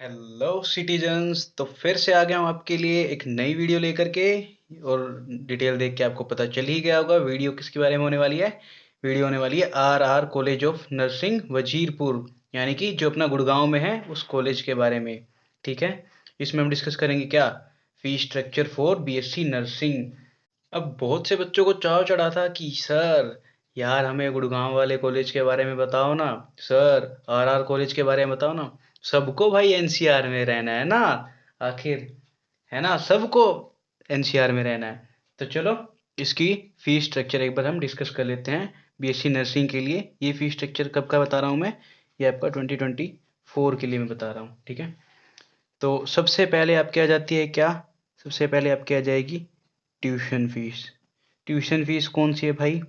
Hello citizens. तो फिर से आ गया हूँ आपके लिए एक नई वीडियो लेकर के। और डिटेल देख के आपको पता चल ही गया होगा वीडियो किसके बारे में होने वाली है। वीडियो होने वाली है R college of nursing Wazirpur, यानी कि जो अपना गुड़गांव में है उस कॉलेज के बारे में। ठीक है, इसमें हम डिस्कस करेंगे क्या, fee structure for BSc nursing. अब बहुत से बच्चों को चाव चढ़ा था कि सर यार हमें गुड़गांव वाले कॉलेज के बारे में बताओ ना, सर आर कॉलेज के बारे में बताओ ना। सबको भाई एनसीआर में रहना है ना, आखिर है ना, सबको एनसीआर में रहना है। तो चलो इसकी फीस स्ट्रक्चर एक बार हम डिस्कस कर लेते हैं। बीएससी नर्सिंग के लिए ये फीस स्ट्रक्चर कब का बता रहा हूँ मैं, ये आपका 2024 के लिए मैं बता रहा हूँ। ठीक है, तो सबसे पहले आपके आ जाती है क्या, सबसे पहले आपके आ जाएगी ट्यूशन फीस। ट्यूशन फीस कौन सी है भाई,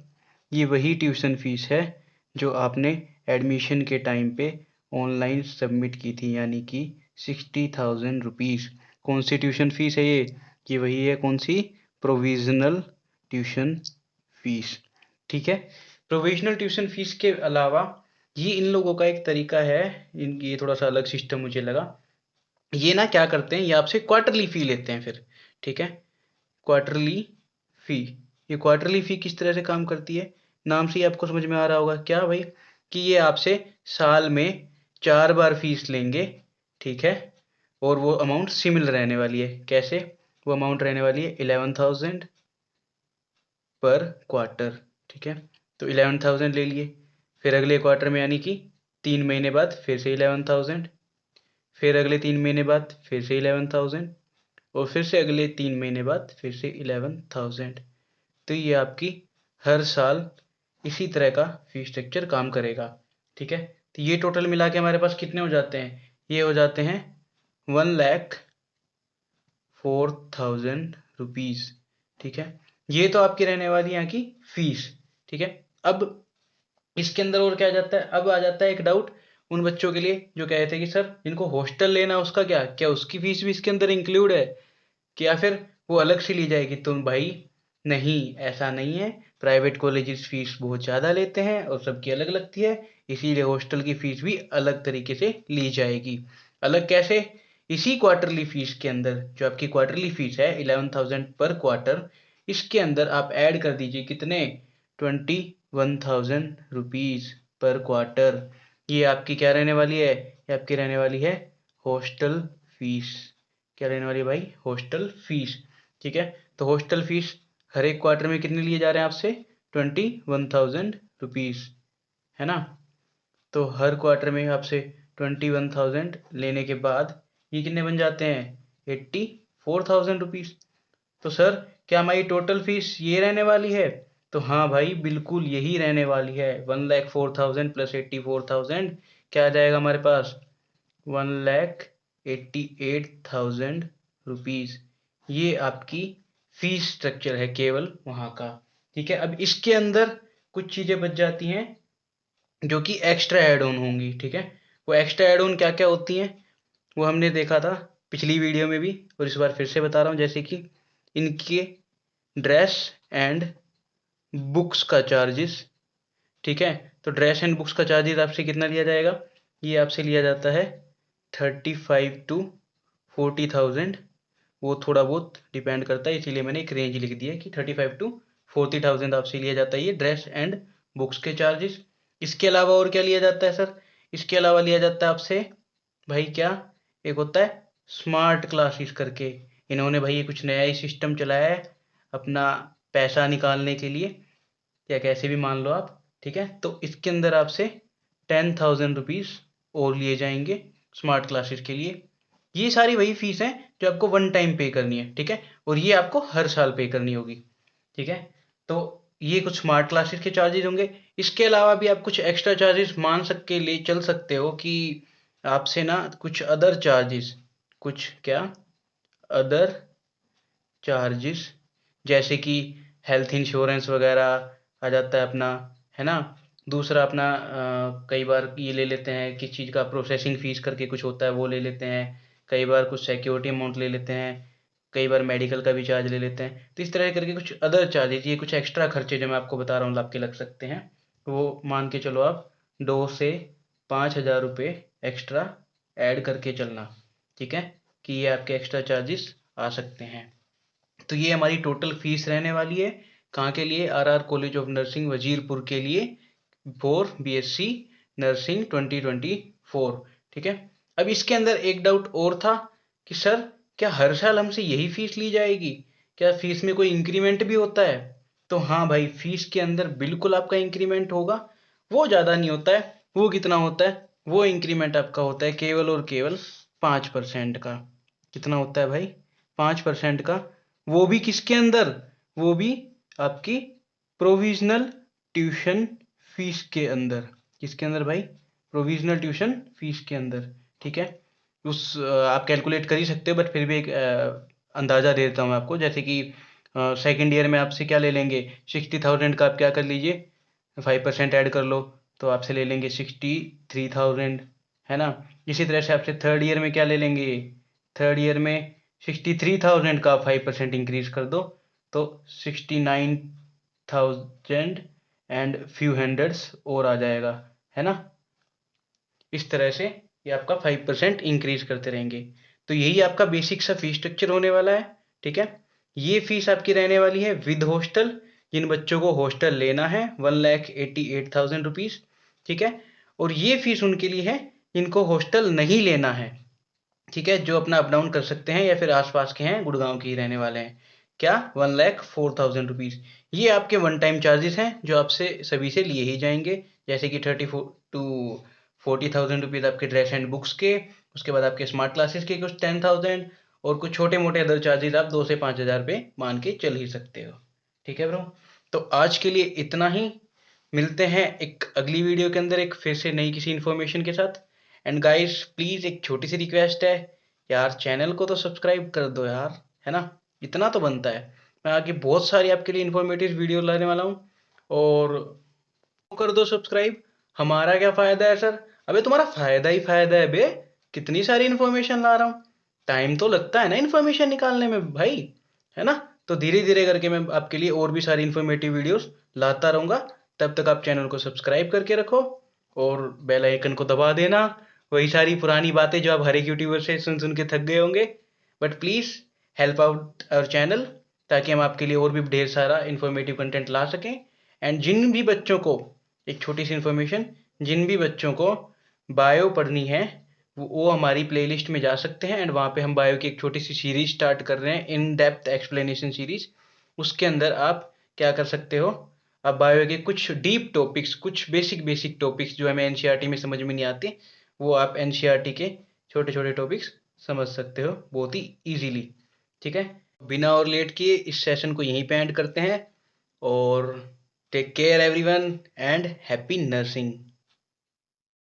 ये वही ट्यूशन फीस है जो आपने एडमिशन के टाइम पे ऑनलाइन सबमिट की थी, यानी कि 60,000 रुपीज़। कौन सी ट्यूशन फीस है ये वही है, कौन सी, प्रोविजनल ट्यूशन फीस। ठीक है, प्रोविजनल ट्यूशन फीस के अलावा ये इन लोगों का एक तरीका है, ये थोड़ा सा अलग सिस्टम मुझे लगा। ये ना क्या करते हैं, ये आपसे क्वार्टरली फी लेते हैं फिर। ठीक है, क्वार्टरली फी। ये क्वार्टरली फी किस तरह से काम करती है, नाम से ही आपको समझ में आ रहा होगा क्या भाई, कि ये आपसे साल में 4 बार फीस लेंगे। ठीक है, और वो अमाउंट सिमिलर रहने वाली है। कैसे, वो अमाउंट रहने वाली है 11,000 पर क्वार्टर। ठीक है, तो 11,000 ले लिए, फिर अगले क्वार्टर में यानी कि 3 महीने बाद फिर से 11,000, फिर अगले 3 महीने बाद फिर से 11,000, और फिर से अगले 3 महीने बाद फिर से 11,000। तो ये आपकी हर साल इसी तरह का फी स्ट्रक्चर काम करेगा। ठीक है, तो ये टोटल मिला के हमारे पास कितने हो जाते हैं, ये हो जाते हैं 1,04,000 रुपीज़। ठीक है, ये तो आपकी रहने वाली यहाँ की फीस। ठीक है, अब इसके अंदर और क्या आ जाता है, अब आ जाता है एक डाउट उन बच्चों के लिए जो कह रहे थे कि सर जिनको हॉस्टल लेना है उसका क्या, क्या उसकी फीस भी इसके अंदर इंक्लूड है, कि या फिर वो अलग से ली जाएगी। तो भाई नहीं, ऐसा नहीं है। प्राइवेट कॉलेजेस फीस बहुत ज़्यादा लेते हैं और सबकी अलग लगती है, इसीलिए हॉस्टल की फीस भी अलग तरीके से ली जाएगी। अलग कैसे, इसी क्वार्टरली फीस के अंदर जो आपकी क्वार्टरली फीस है 11,000 पर क्वार्टर, इसके अंदर आप ऐड कर दीजिए कितने, 21,000 रुपीज़ पर क्वार्टर। ये आपकी क्या रहने वाली है, ये आपकी रहने वाली है हॉस्टल फीस। क्या रहने वाली है भाई, हॉस्टल फीस। ठीक है, तो हॉस्टल फीस हर एक क्वार्टर में कितने लिए जा रहे हैं आपसे, 21,000 रुपीज़, है ना। तो हर क्वार्टर में आपसे 21,000 लेने के बाद ये कितने बन जाते हैं, 84,000 रुपीज़। तो सर क्या हमारी टोटल फीस ये रहने वाली है, तो हाँ भाई बिल्कुल यही रहने वाली है। 1,04,000 प्लस 84,000 क्या आ जाएगा हमारे पास, 1,88,000 रुपीज़। ये आपकी फीस स्ट्रक्चर है केवल वहाँ का। ठीक है, अब इसके अंदर कुछ चीज़ें बच जाती हैं जो कि एक्स्ट्रा एड ऑन होंगी। ठीक है, वो एक्स्ट्रा एड ऑन क्या क्या होती हैं वो हमने देखा था पिछली वीडियो में भी, और इस बार फिर से बता रहा हूँ। जैसे कि इनके ड्रेस एंड बुक्स का चार्जेस। ठीक है, तो ड्रेस एंड बुक्स का चार्जेस आपसे कितना लिया जाएगा, ये आपसे लिया जाता है 35,000 to 40,000। वो थोड़ा बहुत डिपेंड करता है, इसीलिए मैंने एक रेंज लिख दिया है कि 35,000 to 40,000 आपसे लिया जाता है ये ड्रेस एंड बुक्स के चार्जेस। इसके अलावा और क्या लिया जाता है सर, इसके अलावा लिया जाता है आपसे भाई क्या, एक होता है स्मार्ट क्लासेस करके। इन्होंने भाई ये कुछ नया ही सिस्टम चलाया है अपना पैसा निकालने के लिए, या कैसे भी मान लो आप। ठीक है, तो इसके अंदर आपसे 10,000 रुपीज़ और लिए जाएंगे स्मार्ट क्लासेस के लिए। ये सारी वही फीस है जो आपको वन टाइम पे करनी है। ठीक है, और ये आपको हर साल पे करनी होगी। ठीक है, तो ये कुछ स्मार्ट क्लासेस के चार्जेस होंगे। इसके अलावा भी आप कुछ एक्स्ट्रा चार्जेस मान सक के ले चल सकते हो कि आपसे ना कुछ अदर चार्जेस, कुछ क्या अदर चार्जेस, जैसे कि हेल्थ इंश्योरेंस वगैरह आ जाता है अपना, है ना। दूसरा अपना कई बार ये ले लेते हैं किस चीज़ का, प्रोसेसिंग फ़ीस करके कुछ होता है वो ले लेते हैं। कई बार कुछ सिक्योरिटी अमाउंट ले लेते हैं, कई बार मेडिकल का भी चार्ज ले लेते हैं। तो इस तरह करके कुछ अदर चार्जेस, ये कुछ एक्स्ट्रा खर्चे जो मैं आपको बता रहा हूँ आपके लग सकते हैं, वो मान के चलो आप 2 से 5,000 रुपये एक्स्ट्रा ऐड करके चलना, ठीक है, कि ये आपके एक्स्ट्रा चार्जेस आ सकते हैं। तो ये हमारी टोटल फीस रहने वाली है कहाँ के लिए, RR college of nursing Wazirpur के लिए फॉर बीएससी नर्सिंग 2024, ठीक है। अब इसके अंदर एक डाउट और था कि सर क्या हर साल हमसे यही फीस ली जाएगी, क्या फीस में कोई इंक्रीमेंट भी होता है? तो हाँ भाई, फीस के अंदर बिल्कुल आपका इंक्रीमेंट होगा, वो ज़्यादा नहीं होता है। वो कितना होता है? वो इंक्रीमेंट आपका होता है केवल और केवल 5% का। कितना होता है भाई? 5% का। वो भी किसके अंदर? वो भी आपकी प्रोविजनल ट्यूशन फीस के अंदर। किसके अंदर भाई? प्रोविजनल ट्यूशन फीस के अंदर, ठीक है। आप कैलकुलेट कर ही सकते हो, बट फिर भी एक अंदाज़ा दे देता हूँ मैं आपको। जैसे कि सेकेंड ईयर में आपसे क्या ले लेंगे, 60,000 का आप क्या कर लीजिए, 5% ऐड कर लो, तो आपसे ले लेंगे 63,000, है ना। इसी तरह से आपसे थर्ड ईयर में क्या ले लेंगे, थर्ड ईयर में 63,000 का 5% इंक्रीज कर दो, तो 69,000 एंड फ्यू हंड्रेड्स और आ जाएगा, है ना। इस तरह से ये आपका 5% इंक्रीज करते रहेंगे। तो यही आपका बेसिक सा फीस स्ट्रक्चर होने वाला है, ठीक है। ये फीस आपकी रहने वाली है विद हॉस्टल। जिन बच्चों को हॉस्टल लेना है 1,88,000 रुपीज़, ठीक है। और ये फीस उनके लिए है जिनको हॉस्टल नहीं लेना है, ठीक है, जो अपना अप डाउन कर सकते हैं या फिर आसपास के हैं, गुड़गांव के ही रहने वाले हैं। क्या? 1,04,000 रुपीज़। ये आपके वन टाइम चार्जेस हैं जो आपसे सभी से लिए ही जाएंगे, जैसे कि 30 to 40,000 रुपीज़ आपके ड्रेस एंड बुक्स के, उसके बाद आपके स्मार्ट क्लासेस के कुछ 10,000, और कुछ छोटे मोटे अदर चार्जेस आप 2 से 5,000 रुपये मान के चल ही सकते हो, ठीक है ब्रो। तो आज के लिए इतना ही। मिलते हैं एक अगली वीडियो के अंदर एक फिर से नई किसी इन्फॉर्मेशन के साथ। एंड गाइस प्लीज़ एक छोटी सी रिक्वेस्ट है यार, चैनल को तो सब्सक्राइब कर दो यार, है ना। इतना तो बनता है। मैं आगे बहुत सारी आपके लिए इन्फॉर्मेटिव वीडियो लाने वाला हूँ, और कर दो सब्सक्राइब। हमारा क्या फ़ायदा है सर? अबे तुम्हारा फ़ायदा ही फ़ायदा है बे। कितनी सारी इन्फॉर्मेशन ला रहा हूँ, टाइम तो लगता है ना इन्फॉर्मेशन निकालने में भाई, है ना। तो धीरे धीरे करके मैं आपके लिए और भी सारी इन्फॉर्मेटिव वीडियोस लाता रहूँगा। तब तक आप चैनल को सब्सक्राइब करके रखो और बेल आइकन को दबा देना। वही सारी पुरानी बातें जो आप हर एक यूट्यूबर से सुन सुन के थक गए होंगे, but please help out our channel, ताकि हम आपके लिए और भी ढेर सारा इन्फॉर्मेटिव कंटेंट ला सकें। एंड जिन भी बच्चों को, एक छोटी सी इन्फॉर्मेशन, जिन भी बच्चों को बायो पढ़नी है वो हमारी प्लेलिस्ट में जा सकते हैं। एंड वहाँ पे हम बायो की एक छोटी सी सीरीज स्टार्ट कर रहे हैं, इन डेप्थ एक्सप्लेनेशन सीरीज। उसके अंदर आप क्या कर सकते हो, आप बायो के कुछ डीप टॉपिक्स, कुछ बेसिक बेसिक टॉपिक्स जो हमें एनसीईआरटी में समझ में नहीं आते, वो आप एनसीईआरटी के छोटे छोटे टॉपिक्स समझ सकते हो बहुत ही ईजीली, ठीक है। बिना और लेट किए इस सेशन को यहीं पे एंड करते हैं, और take care everyone and happy nursing.